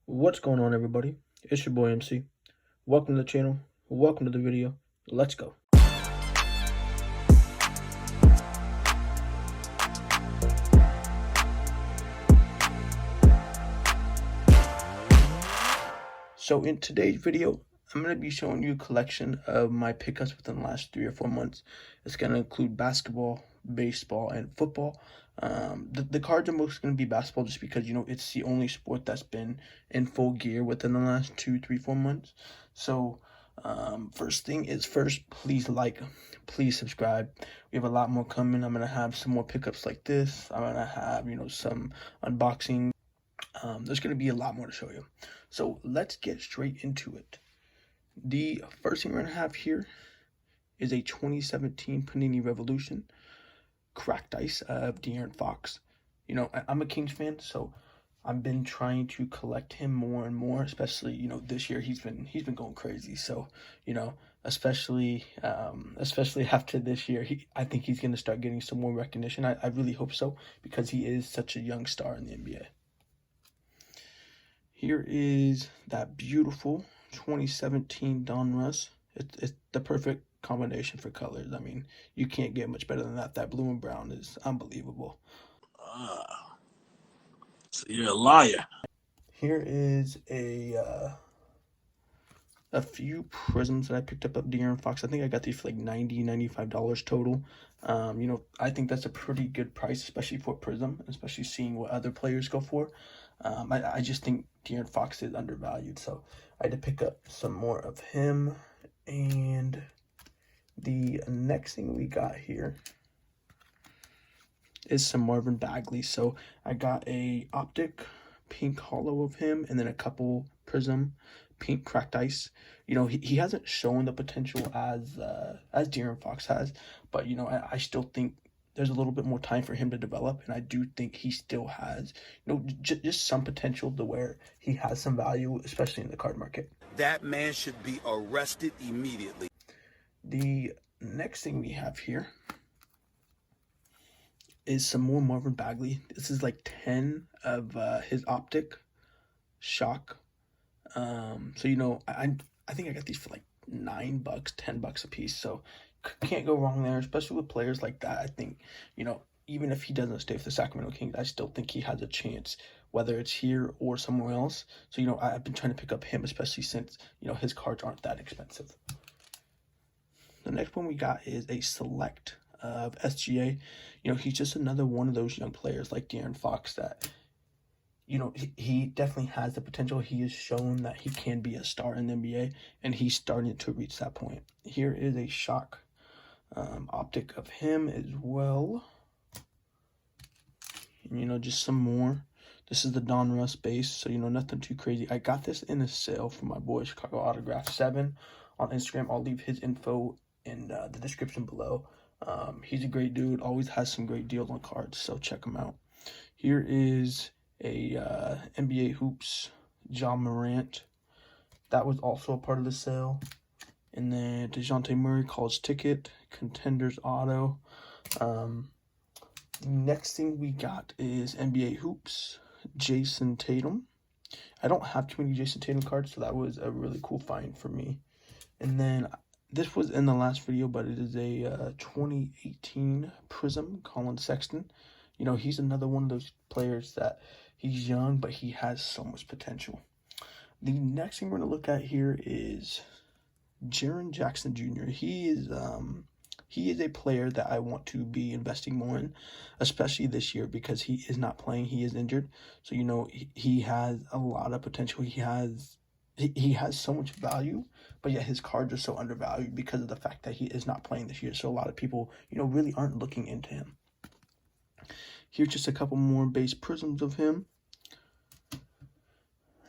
What's going on, everybody? It's your boy MC. Welcome to the channel. Welcome to the video. Let's go. So in today's video, I'm going to be showing you a collection of my pickups within the last 3 or 4 months. It's going to include basketball, baseball, and football. The cards are mostly going to be basketball just because, it's the only sport that's been in full gear within the last 2, 3, 4 months. So first thing is first, please like, please subscribe. We have a lot more coming. I'm going to have some more pickups like this. I'm going to have, some unboxing. There's going to be a lot more to show you. So let's get straight into it. The first thing we're going to have here is a 2017 Panini Revolution cracked ice of De'Aaron Fox. I'm a Kings fan, so I've been trying to collect him more and more, especially, this year he's been going crazy. So, especially after this year, I think he's going to start getting some more recognition. I really hope so, because he is such a young star in the NBA. Here is that beautiful 2017 Donruss. It's the perfect combination for colors. I mean, you can't get much better than that. That blue and brown is unbelievable. So you're a liar. Here is a few prisms that I picked up of De'Aaron Fox. I think I got these for like $90, $95 total. I think that's a pretty good price, especially for prism, especially seeing what other players go for. I just think De'Aaron Fox is undervalued, so I had to pick up some more of him. And the next thing we got here is some Marvin Bagley. So I got a optic pink hollow of him, and then a couple prism pink cracked ice. He hasn't shown the potential as De'Aaron Fox has, but I still think there's a little bit more time for him to develop, and I do think he still has just some potential to where he has some value, especially in the card market. That man should be arrested immediately. The next thing we have here is some more Marvin Bagley. This is like 10 of his optic shock. So I think I got these for like $9, $10 a piece. So can't go wrong there, especially with players like that. I think even if he doesn't stay with the Sacramento Kings, I still think he has a chance, whether it's here or somewhere else. So I've been trying to pick up him, especially since his cards aren't that expensive. The next one we got is a select of SGA. He's just another one of those young players like De'Aaron Fox that he definitely has the potential. He has shown that he can be a star in the NBA, and he's starting to reach that point. Here is a shock optic of him as well. And, just some more. This is the Donruss base, so nothing too crazy. I got this in a sale from my boy Chicago Autograph 7 on Instagram. I'll leave his info in the description below. He's a great dude, always has some great deals on cards, so check him out. Here is a NBA Hoops Ja Morant. That was also a part of the sale. And then DeJounte Murray College Ticket, Contenders Auto. Next thing we got is NBA Hoops Jason Tatum. I don't have too many Jason Tatum cards, so that was a really cool find for me. And then this was in the last video, but it is a 2018 Prism Colin Sexton. He's another one of those players that he's young, but he has so much potential. The next thing we're going to look at here is Jaren Jackson Jr. He is a player that I want to be investing more in, especially this year, because he is not playing. He is injured. So, he has a lot of potential. He has so much value, but yet his cards are so undervalued because of the fact that he is not playing this year. So a lot of people, really aren't looking into him. Here's just a couple more base prisms of him.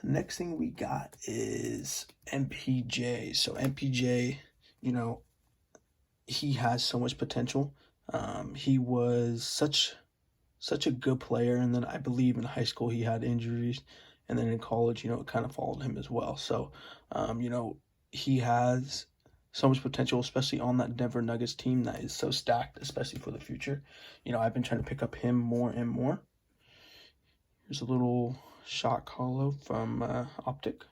Next thing we got is MPJ. So MPJ, he has so much potential. He was such a good player, and then I believe in high school he had injuries, and then in college, it kind of followed him as well. So, he has so much potential, especially on that Denver Nuggets team that is so stacked, especially for the future. I've been trying to pick up him more and more. Here's a little Shock Hollow from Optic.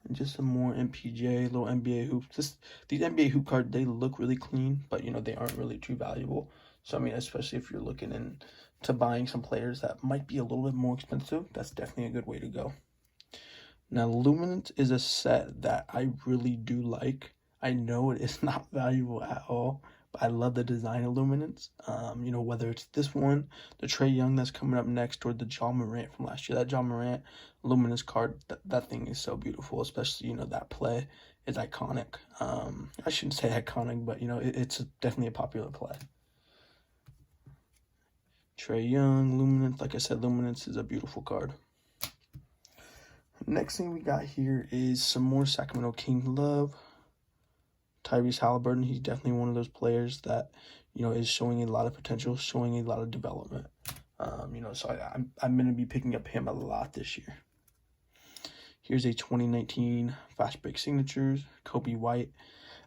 And just some more MPJ, little NBA hoops. These NBA hoop cards, they look really clean, but you know, they aren't really too valuable. So I mean, especially if you're looking into buying some players that might be a little bit more expensive, that's definitely a good way to go. Now, Luminance is a set that I really do like. I know it is not valuable at all, but I love the design of Luminance. You know, whether it's this one, the Trae Young that's coming up next, or the Ja Morant from last year. That Ja Morant Luminance card, that thing is so beautiful, especially, you know, that play is iconic. I shouldn't say iconic, but, you know, it's definitely a popular play. Trae Young, Luminance, like I said, Luminance is a beautiful card. Next thing we got here is some more Sacramento King love. Tyrese Halliburton, he's definitely one of those players that, you know, is showing a lot of potential, showing a lot of development. You know, so I'm going to be picking up him a lot this year. Here's a 2019 Fast Break Signatures, Kobe White.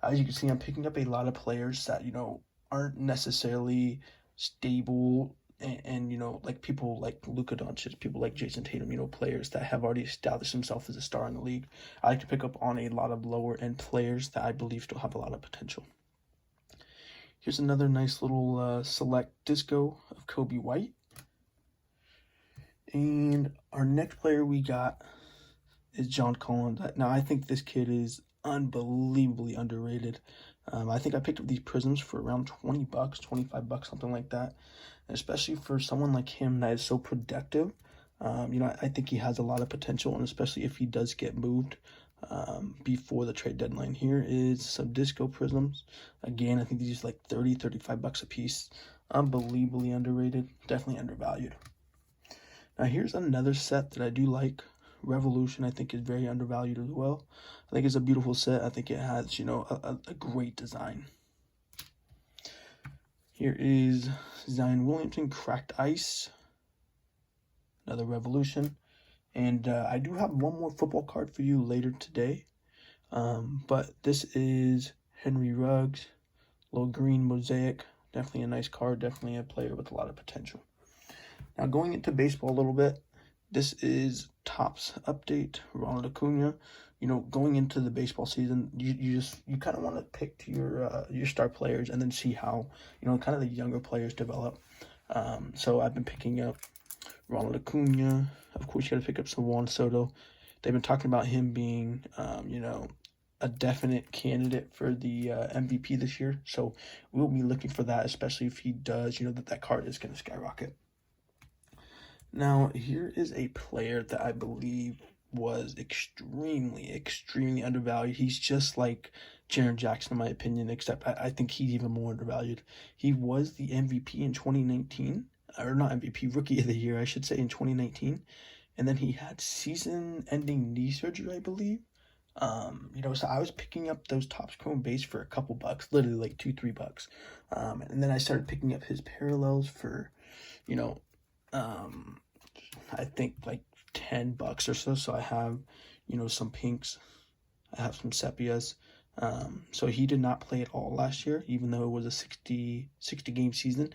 As you can see, I'm picking up a lot of players that, you know, aren't necessarily stable and you know, like people like Luka Doncic, people like Jason Tatum, you know, players that have already established themselves as a star in the league. I like to pick up on a lot of lower end players that I believe still have a lot of potential. Here's another nice little select disco of Kobe White. And our next player we got is John Collins. Now, I think this kid is unbelievably underrated. I think I picked up these prisms for around $20, $25, something like that. And especially for someone like him that is so productive, you know, I think he has a lot of potential, and especially if he does get moved before the trade deadline. Here is some disco prisms. Again, I think these are like $30, $35 a piece. Unbelievably underrated, definitely undervalued. Now, here's another set that I do like. Revolution, I think, is very undervalued as well. I think it's a beautiful set. I think it has, you know, a great design. Here is Zion Williamson, Cracked Ice. Another Revolution. And I do have one more football card for you later today. But this is Henry Ruggs, little green mosaic. Definitely a nice card. Definitely a player with a lot of potential. Now, going into baseball a little bit. This is Topps update, Ronald Acuna. You know, going into the baseball season, you kind of want to pick to your star players and then see how, you know, kind of the younger players develop. So I've been picking up Ronald Acuna. Of course, you got to pick up some Juan Soto. They've been talking about him being, you know, a definite candidate for the MVP this year. So we'll be looking for that, especially if he does. You know, that card is going to skyrocket. Now, here is a player that I believe was extremely undervalued. He's just like Jaren Jackson, in my opinion, except I think he's even more undervalued. He was the MVP in 2019, or not MVP, Rookie of the Year, I should say, in 2019. And then he had season-ending knee surgery, I believe. You know, so I was picking up those Topps Chrome base for a couple bucks, literally like $2-3. And then I started picking up his parallels for, you know, I think like $10 or so. So I have, you know, some pinks. I have some sepias. So he did not play at all last year, even though it was a 60 game season.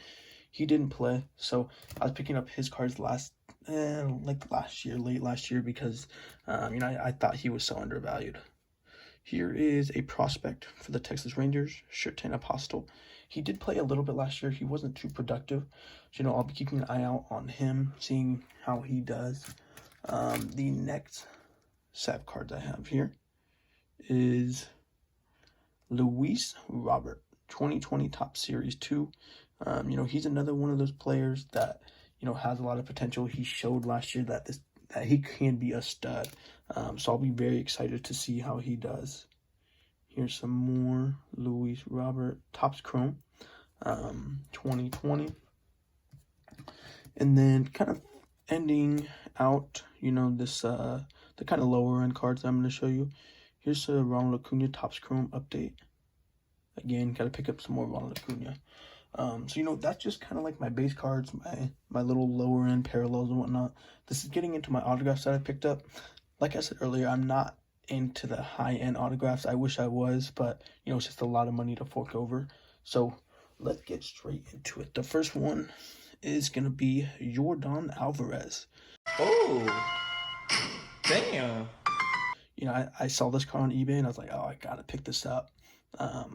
He didn't play. So I was picking up his cards late last year, because, you know, I thought he was so undervalued. Here is a prospect for the Texas Rangers, Sherten Apostel. He did play a little bit last year. He wasn't too productive. So, you know, I'll be keeping an eye out on him, seeing how he does. The next set of cards I have here is Luis Robert, 2020 Topps Series 2. You know, he's another one of those players that, you know, has a lot of potential. He showed last year that he can be a stud. So I'll be very excited to see how he does. Here's some more Luis Robert Topps Chrome, 2020. And then kind of ending out, you know, this the kind of lower end cards I'm going to show you. Here's a Ronald Acuna Topps Chrome update. Again, got to pick up some more Ronald Acuna. So, you know, that's just kind of like my base cards, my little lower end parallels and whatnot. This is getting into my autographs that I picked up. Like I said earlier, I'm not into the high end autographs. I wish I was, but, you know, it's just a lot of money to fork over. So let's get straight into it. The first one is going to be Yordan Alvarez. Oh, damn. You know, I saw this car on eBay and I was like, oh, I gotta pick this up.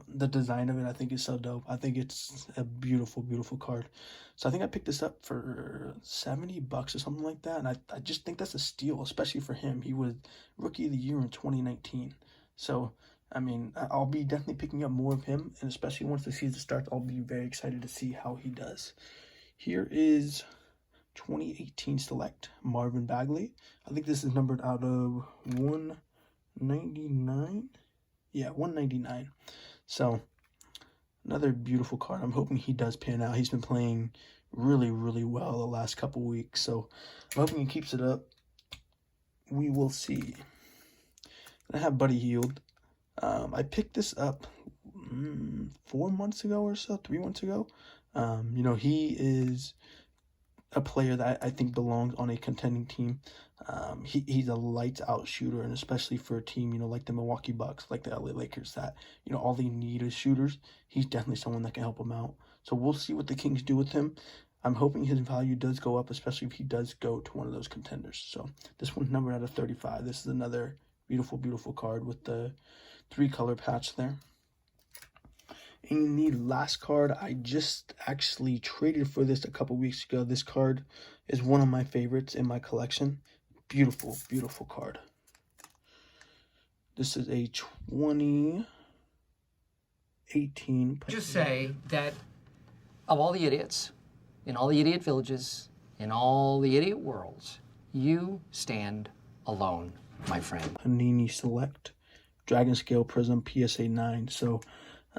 The design of it, I think, is so dope. I think it's a beautiful, beautiful card. So I think I picked this up for $70 or something like that. And I just think that's a steal, especially for him. He was Rookie of the Year in 2019. So, I mean, I'll be definitely picking up more of him. And especially once the season starts, I'll be very excited to see how he does. Here is 2018 Select Marvin Bagley. I think this is numbered out of 199. Yeah, 199. So another beautiful card. I'm hoping he does pan out. He's been playing really, really well the last couple weeks. So I'm hoping he keeps it up. We will see. I have Buddy Hield. I picked this up 4 months ago or so, 3 months ago. You know, he is a player that I think belongs on a contending team. He's a lights out shooter, and especially for a team, you know, like the Milwaukee Bucks, like the LA Lakers, that, you know, all they need is shooters. He's definitely someone that can help them out. So we'll see what the Kings do with him. I'm hoping his value does go up, especially if he does go to one of those contenders. So this one's numbered out of 35. This is another beautiful, beautiful card with the 3-color patch there. And the last card, I just actually traded for this a couple weeks ago. This card is one of my favorites in my collection. Beautiful, beautiful card. This is a 2018. Just say that of all the idiots, in all the idiot villages, in all the idiot worlds, you stand alone, my friend. Panini Select Dragon Scale Prism PSA 9. So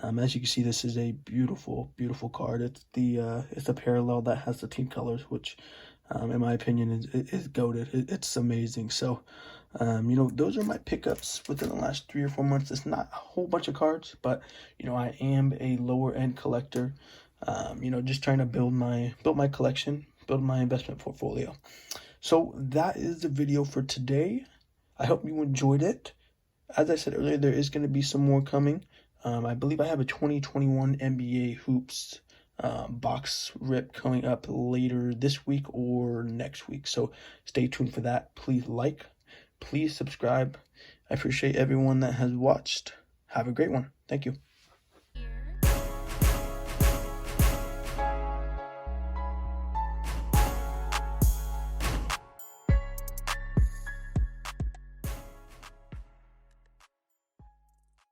as you can see, this is a beautiful, beautiful card. It's the parallel that has the team colors, which in my opinion is goated. It's amazing. So you know, those are my pickups within the last 3 or 4 months. It's not a whole bunch of cards, but you know, I am a lower end collector. You know, just trying to build my collection, build my investment portfolio. So that is the video for today. I hope you enjoyed it. As I said earlier, there is going to be some more coming. I believe I have a 2021 NBA Hoops box rip coming up later this week or next week. So stay tuned for that. Please like, please subscribe. I appreciate everyone that has watched. Have a great one. Thank you.